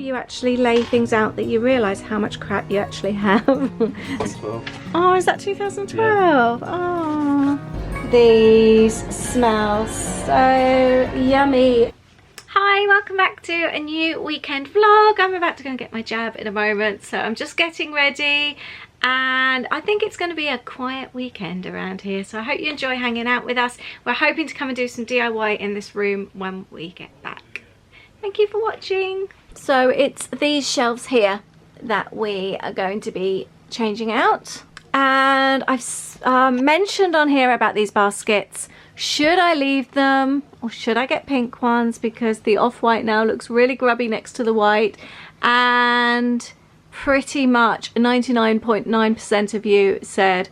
you actually lay things out that you realise how much crap you actually have. 2012. Oh, is that 2012? Yeah. Oh. These smell so yummy. Hi, welcome back to a new weekend vlog. I'm about to go and get my jab in a moment, so I'm just getting ready. And I think it's going to be a quiet weekend around here, so I hope you enjoy hanging out with us. We're hoping to come and do some DIY in this room when we get back. Thank you for watching. So it's these shelves here that we are going to be changing out. And I've mentioned on here about these baskets. Should I leave them or should I get pink ones, because the off-white now looks really grubby next to the white, and pretty much 99.9% of you said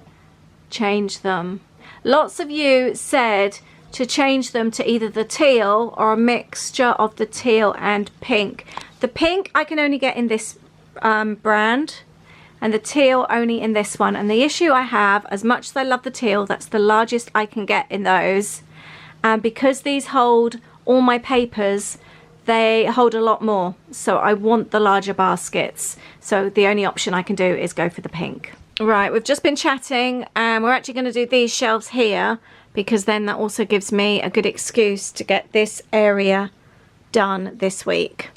change them. Lots of you said to change them to either the teal or a mixture of the teal and pink. The pink I can only get in this brand, and the teal only in this one. And the issue I have, as much as I love the teal, that's the largest I can get in those, and because these hold all my papers, they hold a lot more, so I want the larger baskets. So the only option I can do is go for the pink. Right, we've just been chatting and we're actually going to do these shelves here, because then that also gives me a good excuse to get this area done this week.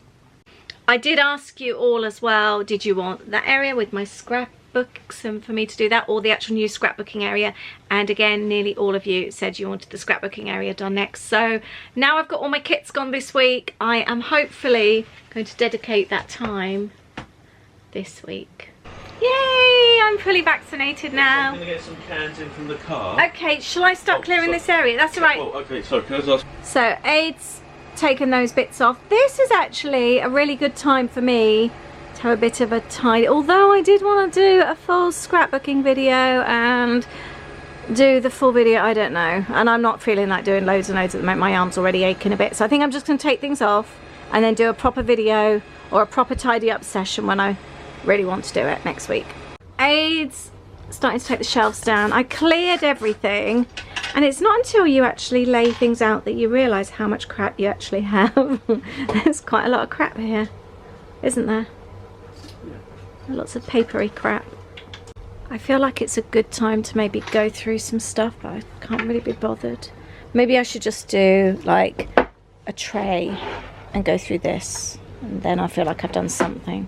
I did ask you all as well, did you want that area with my scrapbooks and for me to do that, or the actual new scrapbooking area? And again, nearly all of you said you wanted the scrapbooking area done next. So now I've got all my kits gone this week, I am hopefully going to dedicate that time this week. Yay, I'm fully vaccinated now. I'm going to get some cans in from the car. Okay, shall I start clearing this area? That's all right. Oh, okay, sorry, can I just ask? So Aid's taken those bits off. This is actually a really good time for me to have a bit of a tidy, although I did want to do a full scrapbooking video and do the full video, I don't know, and I'm not feeling like doing loads and loads at the moment. My arm's already aching a bit, so I think I'm just going to take things off and then do a proper video or a proper tidy up session when I really want to do it next week. Aid's starting to take the shelves down. I cleared everything, and it's not until you actually lay things out that you realise how much crap you actually have. There's quite a lot of crap here, isn't there? Yeah. Lots of papery crap. I feel like it's a good time to maybe go through some stuff, but I can't really be bothered. Maybe I should just do like a tray and go through this, and then I feel like I've done something.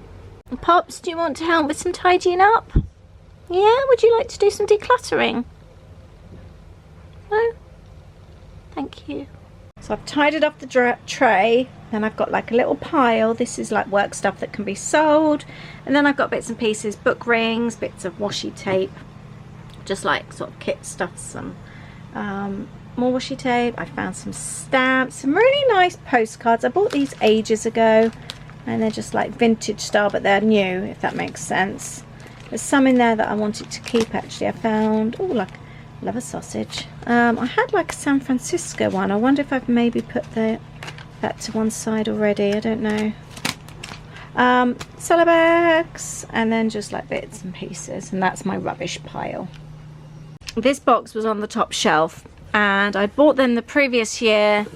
Pops, do you want to help with some tidying up? Yeah, would you like to do some decluttering? No? Thank you. So I've tidied up the tray, then I've got like a little pile. This is like work stuff that can be sold, and then I've got bits and pieces, book rings, bits of washi tape, just like sort of kit stuff, some more washi tape. I found some stamps, some really nice postcards. I bought these ages ago, and they're just like vintage style, but they're new, if that makes sense. There's some in there that I wanted to keep actually. I found, oh, like, love a sausage. I had like a San Francisco one. I wonder if I've maybe put that to one side already. I don't know. Cellar bags, and then just like bits and pieces, and that's my rubbish pile. This box was on the top shelf, and I bought them the previous year,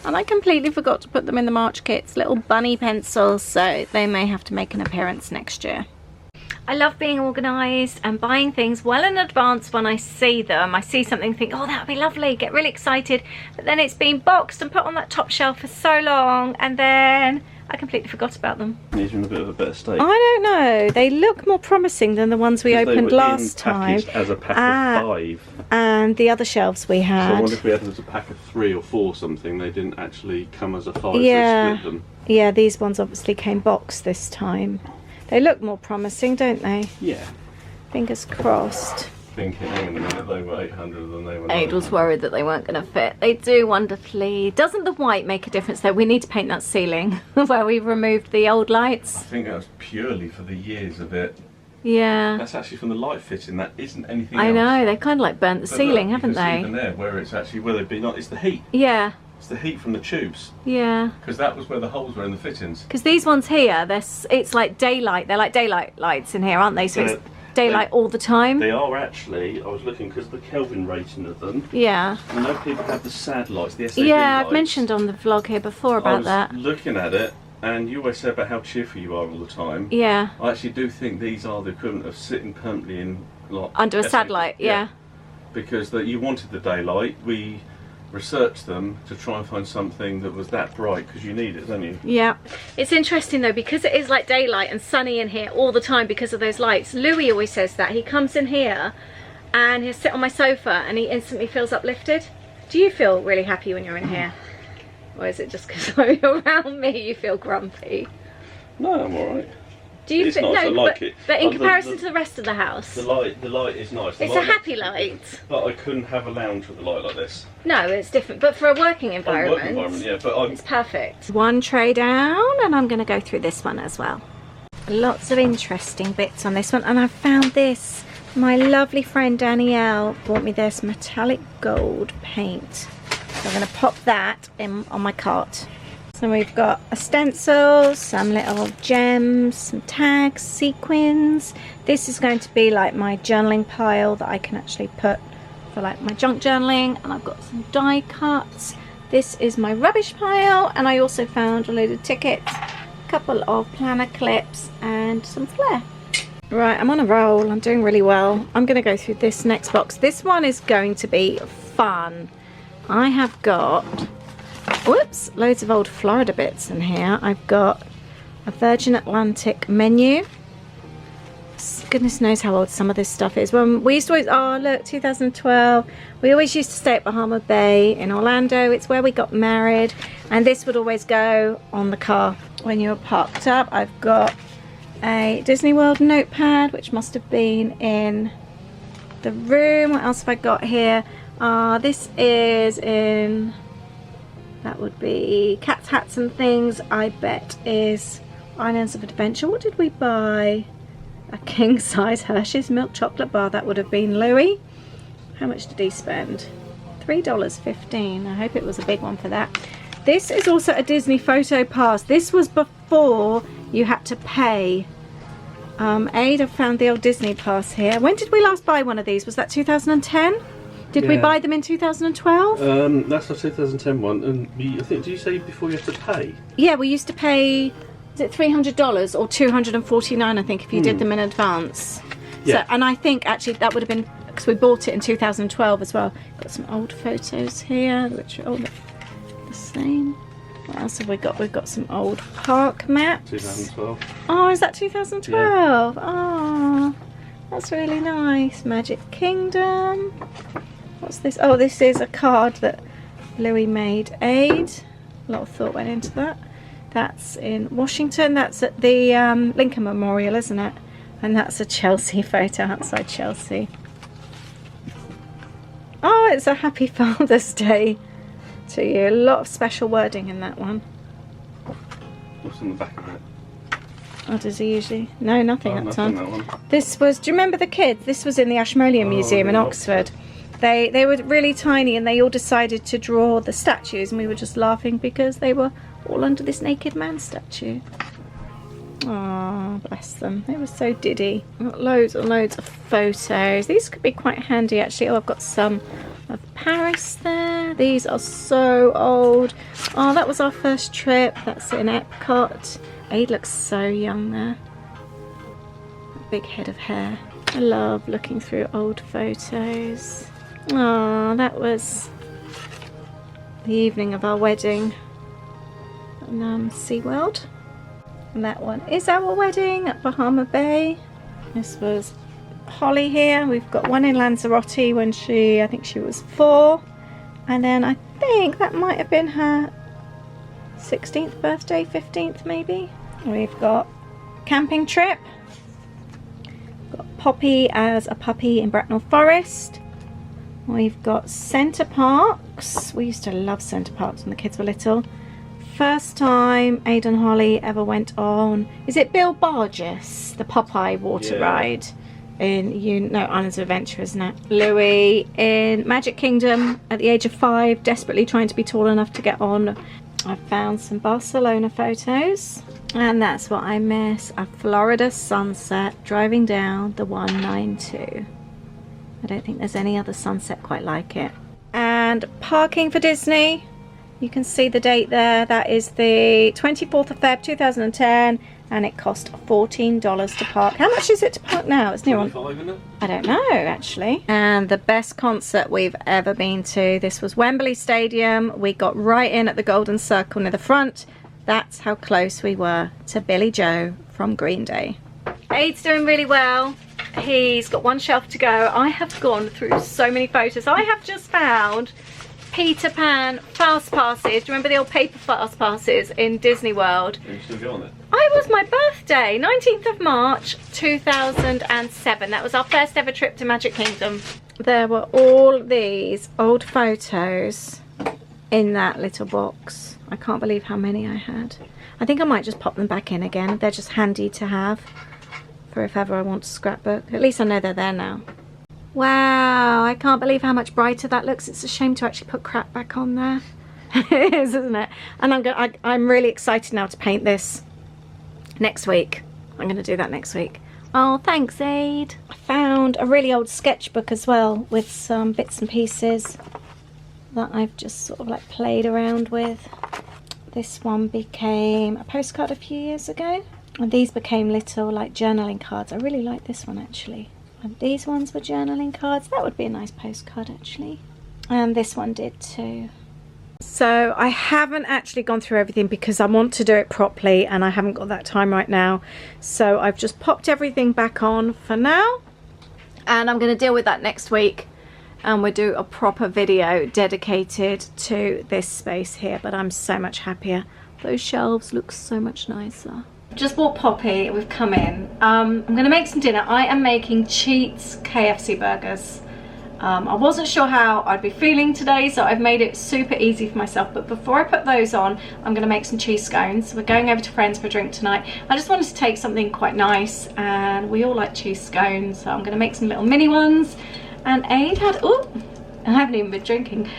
and I completely forgot to put them in the March kits. Little bunny pencils, so they may have to make an appearance next year. I love being organised and buying things well in advance when I see them. I see something, think, oh, that would be lovely, get really excited, but then it's been boxed and put on that top shelf for so long, and then I completely forgot about them. These are in a bit of a better state. I don't know, they look more promising than the ones we opened last time. As a pack of 5. And the other shelves we had. So I wonder if we had them as a pack of 3 or 4 something, they didn't actually come as a 5, yeah. so split them. Yeah, these ones obviously came boxed this time. They look more promising, don't they? Yeah. Fingers crossed. Thinking, hang on a minute, they were 800 and they were 900. Aid was worried that they weren't going to fit. They do wonderfully. Doesn't the white make a difference though? We need to paint that ceiling where we've removed the old lights. I think that was purely for the years of it. Yeah. That's actually from the light fitting, that isn't anything I else. know, they kind of like burnt the But ceiling, look, haven't you can they? see even there where it's actually, where they've been, it's the heat. Yeah. It's the heat from the tubes. Yeah. Because that was where the holes were in the fittings. Because these ones here, it's like daylight. They're like daylight lights in here, aren't they? So it's daylight all the time. They are actually, I was looking because the Kelvin rating of them. Yeah. I know people have the SAD lights, the SAD yeah, lights. I've mentioned on the vlog here before about that. I was looking at it And you always say about how cheerful you are all the time. Yeah. I actually do think these are the equivalent of sitting permanently in like Under a satellite, yeah. Because you wanted the daylight. We researched them to try and find something that was that bright, because you need it, don't you? Yeah. It's interesting though, because it is like daylight and sunny in here all the time because of those lights. Louis always says that. He comes in here and he'll sit on my sofa and he instantly feels uplifted. Do you feel really happy when you're in here? Or is it just because when you're around me you feel grumpy? No, I'm alright. Do you it's nice, I like it. But in comparison to the rest of the house? The light is nice. It's a happy light. But I couldn't have a lounge with a light like this. No, it's different. But for a working environment, yeah, but it's perfect. One tray down, and I'm going to go through this one as well. Lots of interesting bits on this one, and I found this. My lovely friend Danielle bought me this metallic gold paint. So I'm going to pop that in on my cart. So we've got a stencil, some little gems, some tags, sequins. This is going to be like my journaling pile that I can actually put for like my junk journaling. And I've got some die cuts. This is my rubbish pile, and I also found a load of tickets, a couple of planner clips and some flair. Right, I'm on a roll. I'm doing really well. I'm going to go through this next box. This one is going to be fun. I have got, whoops, loads of old Florida bits in here. I've got a Virgin Atlantic menu. Goodness knows how old some of this stuff is. When we used to always, oh look, 2012. We always used to stay at Bahama Bay in Orlando. It's where we got married, and this would always go on the car when you were parked up. I've got a Disney World notepad, which must have been in the room. What else have I got here? This is in, that would be Cats, Hats and Things, I bet is Islands of Adventure. What did we buy? A king size Hershey's milk chocolate bar. That would have been Louis. How much did he spend? $3.15. I hope it was a big one for that. This is also a Disney photo pass. This was before you had to pay. Ada found the old Disney pass here. When did we last buy one of these? Was that 2010? Did we buy them in 2012? That's the 2010 one. And I think, did you say before you have to pay? Yeah, we used to pay, is it $300 or $249, I think, if you did them in advance. Yeah. So, and I think actually that would have been, because we bought it in 2012 as well. Got some old photos here, which are all the same. What else have we got? We've got some old park maps. 2012. Oh, is that 2012? Yeah. Oh, that's really nice. Magic Kingdom. What's this? Oh, this is a card that Louis made. Aid. A lot of thought went into that. That's in Washington. That's at the Lincoln Memorial, isn't it? And that's a Chelsea photo outside Chelsea. Oh, it's a happy Father's Day to you. A lot of special wording in that one. What's on the back of it? Oh, does he usually? No, nothing that time. That one. This was, do you remember the kids? This was in the Ashmolean Museum in Oxford. They were really tiny, and they all decided to draw the statues, and we were just laughing because they were all under this naked man statue. Oh, bless them. They were so diddy. I've got loads and loads of photos. These could be quite handy actually. Oh, I've got some of Paris there. These are so old. Oh, that was our first trip. That's in Epcot. Aid looks so young there. Big head of hair. I love looking through old photos. Oh, that was the evening of our wedding in SeaWorld. And that one is our wedding at Bahama Bay. This was Holly here. We've got one in Lanzarote when I think she was 4. And then I think that might have been her 16th birthday, 15th maybe. We've got camping trip. We've got Poppy as a puppy in Bracknell Forest. We've got Centre Parks. We used to love Centre Parks when the kids were little. First time Aidan Holly ever went on, is it Bill Barges, the Popeye water ride in Islands of Adventure, isn't it? Louis in Magic Kingdom at the age of 5, desperately trying to be tall enough to get on. I found some Barcelona photos, and that's what I miss, a Florida sunset driving down the 192. I don't think there's any other sunset quite like it. And parking for Disney. You can see the date there. That is the 24th of Feb 2010, and it cost $14 to park. How much is it to park now? It's near on. 25, isn't it? I don't know, actually. And the best concert we've ever been to. This was Wembley Stadium. We got right in at the Golden Circle near the front. That's how close we were to Billy Joe from Green Day. Aid's doing really well. He's got one shelf to go. I have gone through so many photos. I have just found Peter Pan fast passes. Do you remember the old paper fast passes in Disney World? Are you still going there? It was my birthday, 19th of March 2007. That was our first ever trip to Magic Kingdom. There were all these old photos in that little box. I can't believe how many I had. I think I might just pop them back in again. They're just handy to have for if ever I want to scrapbook. At least I know they're there now. Wow, I can't believe how much brighter that looks. It's a shame to actually put crap back on there. It is, isn't it? And I'm really excited now to paint this next week. I'm going to do that next week. Oh, thanks, Aid. I found a really old sketchbook as well with some bits and pieces that I've just sort of like played around with. This one became a postcard a few years ago, and these became little like journaling cards. I really like this one actually. And these ones were journaling cards. That would be a nice postcard actually. And this one did too. So I haven't actually gone through everything because I want to do it properly and I haven't got that time right now. So I've just popped everything back on for now, and I'm going to deal with that next week, and we'll do a proper video dedicated to this space here. But I'm so much happier. Those shelves look so much nicer. Just bought Poppy. We've come in. I'm going to make some dinner. I am making Cheats KFC burgers. I wasn't sure how I'd be feeling today, so I've made it super easy for myself. But before I put those on, I'm going to make some cheese scones. We're going over to Friends for a drink tonight. I just wanted to take something quite nice, and we all like cheese scones, so I'm going to make some little mini ones. And Aid had, oh, I haven't even been drinking.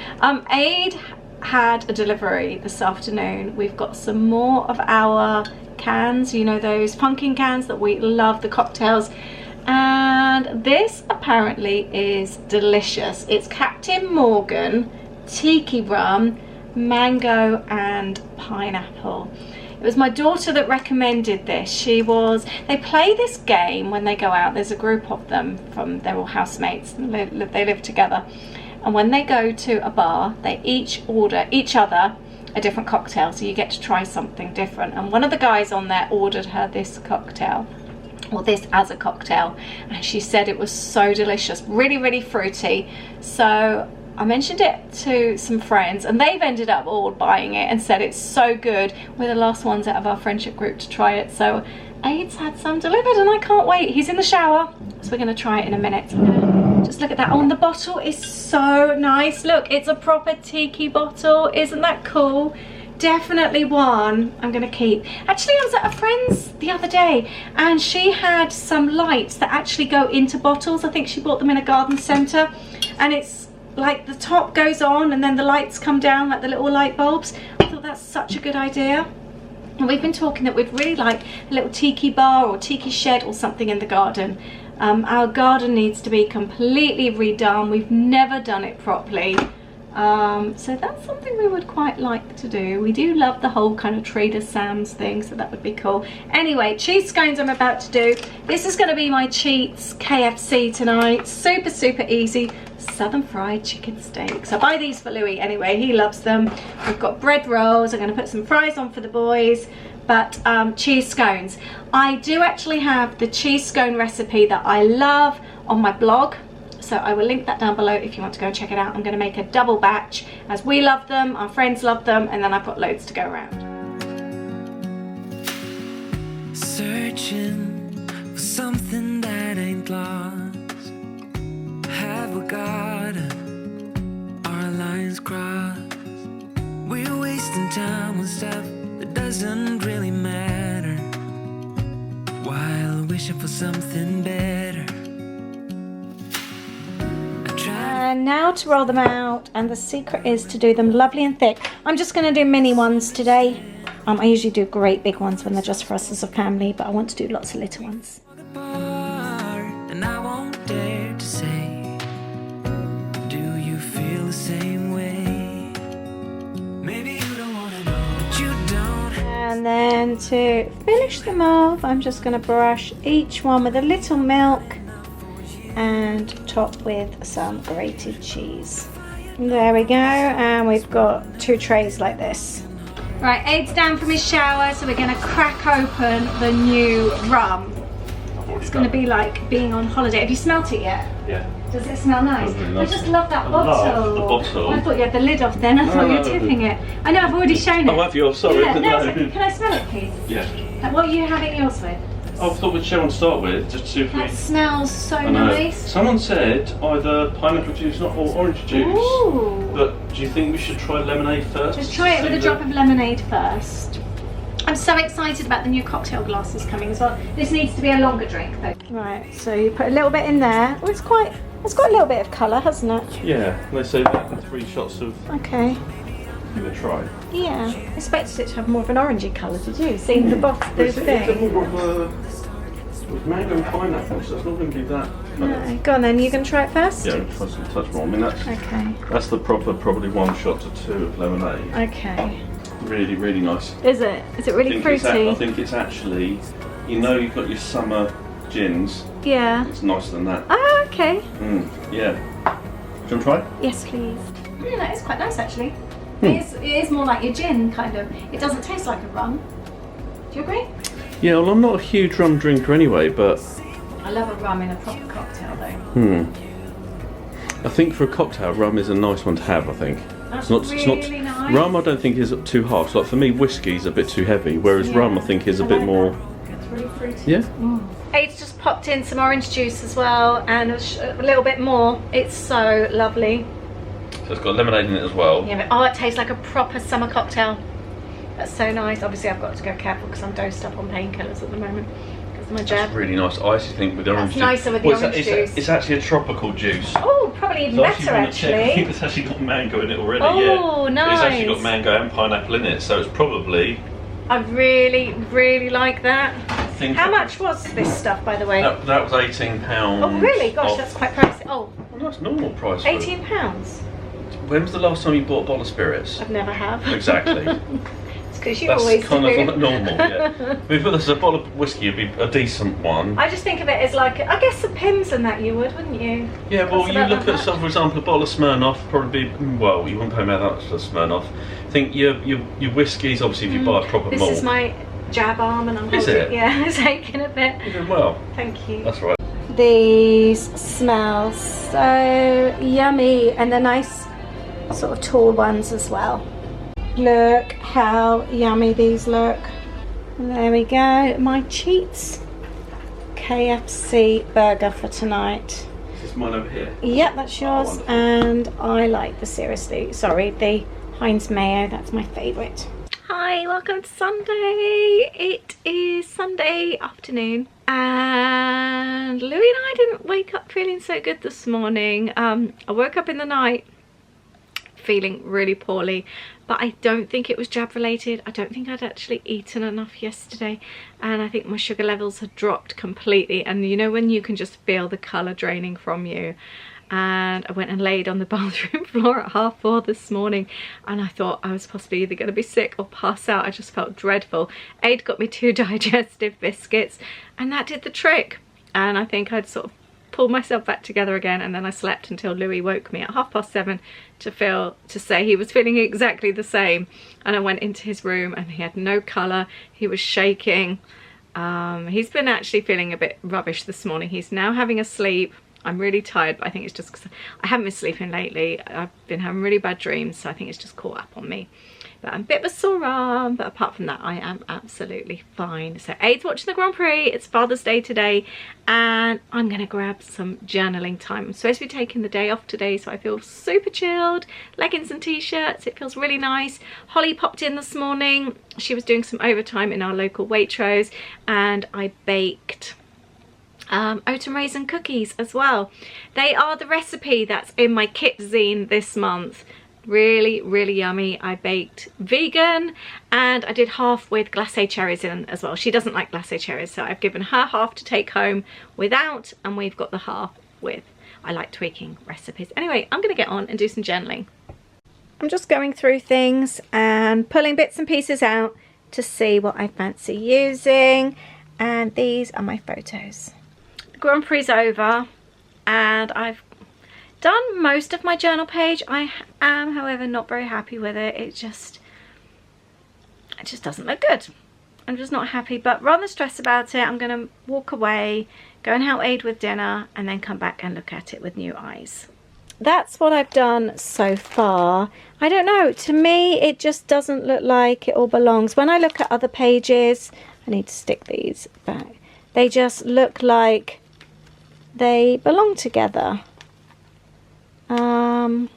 Aid had a delivery this afternoon. We've got some more of our cans, you know, those pumpkin cans that we love, the cocktails. And this apparently is delicious. It's Captain Morgan, tiki rum, mango and pineapple. It was my daughter that recommended this. They play this game when they go out. There's a group of them, they're all housemates, they live together. And when they go to a bar, they each order each other a different cocktail, so you get to try something different. And one of the guys on there ordered her this cocktail, or this as a cocktail, and she said it was so delicious, really, really fruity. So I mentioned it to some friends, and they've ended up all buying it and said it's so good. We're the last ones out of our friendship group to try it. So Aid's had some delivered and I can't wait. He's in the shower, so we're going to try it in a minute. I'm gonna just look at that. Oh, and the bottle is so nice. Look, it's a proper tiki bottle. Isn't that cool? Definitely one I'm gonna keep. Actually, I was at a friend's the other day and she had some lights that actually go into bottles. I think she bought them in a garden centre, and it's like the top goes on and then the lights come down like the little light bulbs. I thought that's such a good idea. And we've been talking that we'd really like a little tiki bar or tiki shed or something in the garden. Our garden needs to be completely redone. We've never done it properly. So that's something we would quite like to do. We do love the whole kind of Trader Sam's thing, so that would be cool. Anyway, cheese scones I'm about to do. This is going to be my Cheats KFC tonight. Super, super easy. Southern fried chicken steaks. I buy these for Louis anyway. He loves them. We've got bread rolls. I'm going to put some fries on for the boys. But cheese scones. I do actually have the cheese scone recipe that I love on my blog. So I will link that down below if you want to go and check it out. I'm going to make a double batch as we love them, our friends love them, and then I've got loads to go around. Searching for something that ain't lost. Have we got our lines crossed? We're wasting time on stuff that doesn't really matter, while wishing for something better. And now to roll them out, and the secret is to do them lovely and thick. I'm just going to do mini ones today. I usually do great big ones when they're just for us as a family, but I want to do lots of little ones. And I won't dare to say, do you feel the same way? Maybe And then to finish them off, I'm just going to brush each one with a little milk and top with some grated cheese. There we go, and we've got 2 trays like this. Right, Aid's down from his shower, so we're going to crack open the new rum. It's going to be like being on holiday. Have you smelt it yet? Yeah. Does it smell nice? Really nice. I just love that bottle. Love the bottle. I thought you had the lid off then. I thought you were tipping it. I know, I've already shown it. Oh, have you? Sorry. Yeah, no, it's okay. Can I smell it, please? Yeah. What are you having yours with? I thought we'd share one to start with, just to see if we... That smells so I know. nice. Someone said either pineapple juice or orange juice. Ooh. But do you think we should try lemonade first? Just try it with a drop of lemonade first. I'm so excited about the new cocktail glasses coming as well. This needs to be a longer drink though. Right, so you put a little bit in there. Oh, it's got a little bit of colour, hasn't it? Yeah, they say that in 3 shots of... Okay. Give it a try. Yeah, I expected it to have more of an orangey colour, did you? Seeing the box, those things. It's more of a... With mango and pineapple, so it's not going to be that. No. Go on then, you going to try it first? Yeah, try some touch more. I mean, that's the proper, probably 1 shot to 2 of lemonade. Okay. Really, really nice. Is it? Is it really fruity? I think it's actually, you know, you've got your summer gins. Yeah. It's nicer than that. Oh, okay. Yeah. Do you want to try? Yes, please. Yeah, that is quite nice actually. It is more like your gin, kind of. It doesn't taste like a rum. Do you agree? Yeah, well, I'm not a huge rum drinker anyway, but... I love a rum in a proper cocktail though. I think for a cocktail, rum is a nice one to have, I think. That's It's not nice. Rum I don't think is too harsh. Like for me, whiskey's a bit too heavy, whereas rum I think is a bit more... It's really fruity. Yeah? Aid's just popped in some orange juice as well and a little bit more. It's so lovely. So it's got lemonade in it as well. Yeah, but, it tastes like a proper summer cocktail. That's so nice. Obviously I've got to go careful because I'm dosed up on painkillers at the moment because of my jab. That's really nice. I actually think with the orange juice... nicer with the orange juice. It's actually a tropical juice. Oh, probably even better actually. I think it's actually got mango in it already. Oh, nice. It's actually got mango and pineapple in it, so it's probably... I really, really like that. How much was this stuff, by the way? That was £18. Oh, really? Gosh, that's quite pricey. Oh. Well, that's normal price. £18? When was the last time you bought a bottle of spirits? I've never have. Exactly. Because you always do. That's kind of normal, yeah. I mean, if there's a bottle of whiskey, it'd be a decent one. I just think of it as like, I guess some Pimm's and that you would, wouldn't you? Yeah, well, you look at, for example, a bottle of Smirnoff, probably, well, you wouldn't pay me that much for Smirnoff. I think your whiskies, obviously, if you buy a proper malt. This is my jab arm and I'm holding it. Yeah, it's aching a bit. You're doing well. Thank you. That's right. These smell so yummy and they're nice sort of tall ones as well. Look how yummy these look. And there we go, my cheats KFC burger for tonight. Is this mine over here? Yep, that's yours. And I like the Heinz mayo, that's my favourite. Hi, welcome to Sunday. It is Sunday afternoon and Louie and I didn't wake up feeling so good this morning. I woke up in the night feeling really poorly, but I don't think it was jab related. I don't think I'd actually eaten enough yesterday and I think my sugar levels had dropped completely, and you know when you can just feel the colour draining from you. And I went and laid on the bathroom floor at 4:30 this morning and I thought I was possibly either going to be sick or pass out. I just felt dreadful. Aid got me 2 digestive biscuits and that did the trick, and I think I'd sort of pulled myself back together again, and then I slept until Louis woke me at 7:30 to say he was feeling exactly the same, and I went into his room and he had no colour, he was shaking. He's been actually feeling a bit rubbish this morning. He's now having a sleep. I'm really tired, but I think it's just because I haven't been sleeping lately. I've been having really bad dreams, so I think it's just caught up on me. But I'm a bit of a sore arm, but apart from that, I am absolutely fine. So Aid's watching the Grand Prix. It's Father's Day today, and I'm going to grab some journaling time. I'm supposed to be taking the day off today, so I feel super chilled. Leggings and t-shirts, it feels really nice. Holly popped in this morning. She was doing some overtime in our local Waitrose, and I baked oat and raisin cookies as well. They are the recipe that's in my kit zine this month. Really, really yummy. I baked vegan and I did half with glacé cherries in as well. She doesn't like glacé cherries, so I've given her half to take home without, and we've got the half with. I like tweaking recipes. Anyway, I'm going to get on and do some journaling. I'm just going through things and pulling bits and pieces out to see what I fancy using. And these are my photos. The Grand Prix's over and I've done most of my journal page. I am, however, not very happy with it. It just doesn't look good. I'm just not happy, but rather than stress about it, I'm gonna walk away, go and help Aid with dinner, and then come back and look at it with new eyes. That's what I've done so far. I don't know, to me it just doesn't look like it all belongs. When I look at other pages, I need to stick these back, they just look like they belong together. But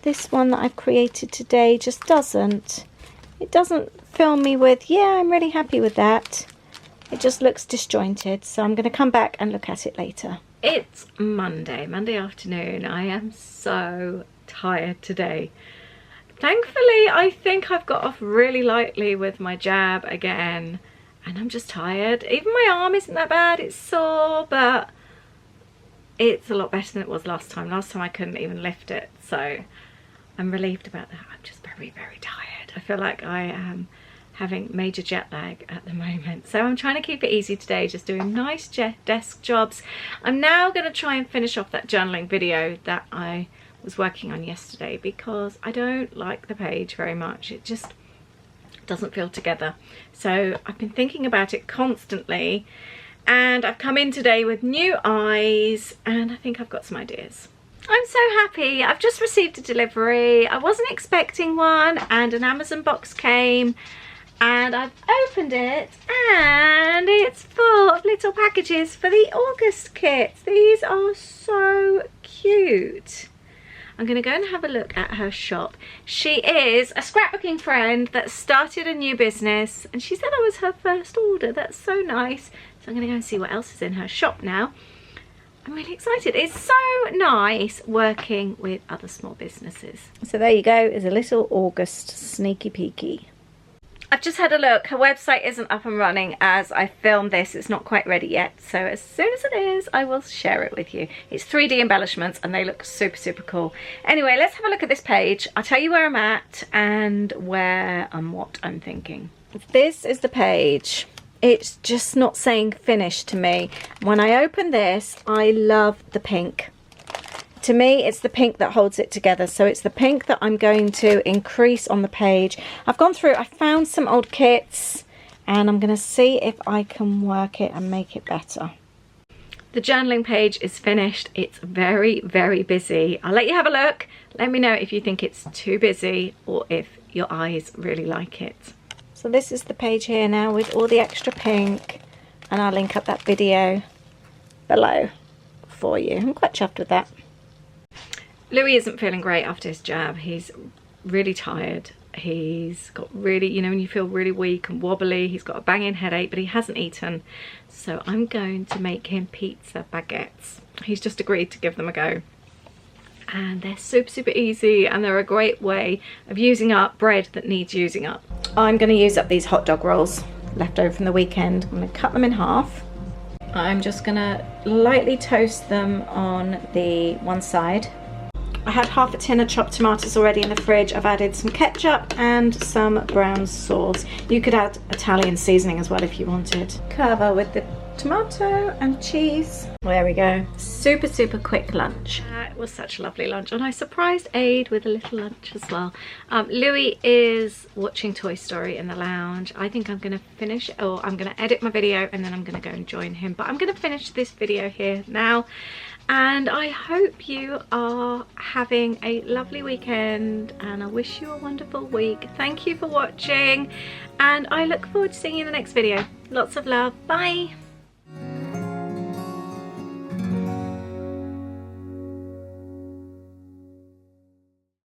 this one that I've created today just doesn't. It doesn't fill me with, yeah, I'm really happy with that. It just looks disjointed, so I'm going to come back and look at it later. It's Monday afternoon. I am so tired today. Thankfully, I think I've got off really lightly with my jab again, and I'm just tired. Even my arm isn't that bad, it's sore, but it's a lot better than it was last time. Last time I couldn't even lift it, so I'm relieved about that. I'm just very, very tired. I feel like I am having major jet lag at the moment, so I'm trying to keep it easy today, just doing nice desk jobs. I'm now going to try and finish off that journaling video that I was working on yesterday, because I don't like the page very much. It just doesn't feel together. So I've been thinking about it constantly, and I've come in today with new eyes, and I think I've got some ideas. I'm so happy. I've just received a delivery. I wasn't expecting one, and an Amazon box came, and I've opened it, and it's full of little packages for the August kits. These are so cute. I'm going to go and have a look at her shop. She is a scrapbooking friend that started a new business, and she said I was her first order. That's so nice. So I'm going to go and see what else is in her shop now. I'm really excited. It's so nice working with other small businesses. So there you go, is a little August sneaky peeky. I've just had a look. Her website isn't up and running as I filmed this. It's not quite ready yet. So as soon as it is, I will share it with you. It's 3D embellishments and they look super, super cool. Anyway, let's have a look at this page. I'll tell you where I'm at and where and what I'm thinking. This is the page. It's just not saying finish to me. When I open this, I love the pink. To me, it's the pink that holds it together. So it's the pink that I'm going to increase on the page. I've gone through, I found some old kits, and I'm going to see if I can work it and make it better. The journaling page is finished. It's very, very busy. I'll let you have a look. Let me know if you think it's too busy or if your eyes really like it. So this is the page here now with all the extra pink, and I'll link up that video below for you. I'm quite chuffed with that. Louis isn't feeling great after his jab. He's really tired. He's got really, you know, when you feel really weak and wobbly, he's got a banging headache, but he hasn't eaten. So I'm going to make him pizza baguettes. He's just agreed to give them a go. And they're super, super easy, and they're a great way of using up bread that needs using up. I'm going to use up these hot dog rolls left over from the weekend. I'm going to cut them in half. I'm just going to lightly toast them on the one side. I had half a tin of chopped tomatoes already in the fridge. I've added some ketchup and some brown sauce. You could add Italian seasoning as well if you wanted. Cover with the tomato and cheese. There we go. Super, super quick lunch. It was such a lovely lunch, and I surprised Aid with a little lunch as well. Louis is watching Toy Story in the lounge. I think I'm going to finish, or I'm going to edit my video and then I'm going to go and join him. But I'm going to finish this video here now. And I hope you are having a lovely weekend, and I wish you a wonderful week. Thank you for watching, and I look forward to seeing you in the next video. Lots of love. Bye.